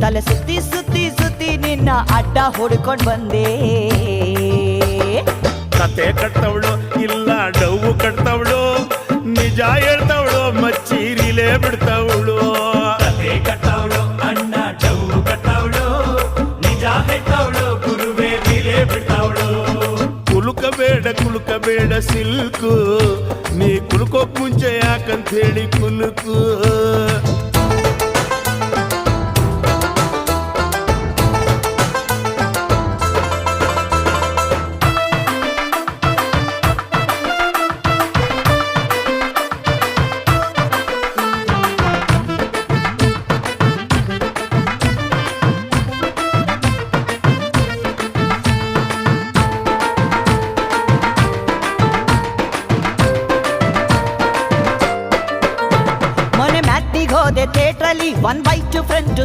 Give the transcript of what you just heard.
ತಲೆ ಸುತ್ತಿ ಸುತ್ತಿ ಸುತ್ತಿ ನಿನ್ನ ಅಡ್ಡ ಹುಡ್ಕೊಂಡ್ ಬಂದೆ. ಕತೆ ಕಟ್ತವಳು ಇಲ್ಲ ಡವ್ವು ಕಟ್ತವಳು, ನಿಜ ಹೇಳ್ತವಳು ಮಚ್ಚೀರಿಲೇ ಬಿಡ್ತವಳು. ಕತೆ ಕಟ್ಟವಳು ಅಣ್ಣ ಡವ್ವು ಕಟ್ಟವಳು, ನಿಜ ಹೇಳ್ತವಳು ಗುರುವೇ ಬೀರೆ ಬಿಡ್ತವಳು. ಕುಲುಕಬೇಡ ಸಿಲ್ಕು, ನೀ ಕುಲ್ಕೋಕ್ ಮುಂಚೆ ಯಾಕಂತ ಹೇಳಿ ಕುಲುಕು. ಮೊನ್ನೆ ಮ್ಯಾಟ್ನಿಗ್ ಹೋದೆ ಥಿಯೇಟ್ರಲ್ಲಿ 1/2 ಫ್ರೆಂಡ್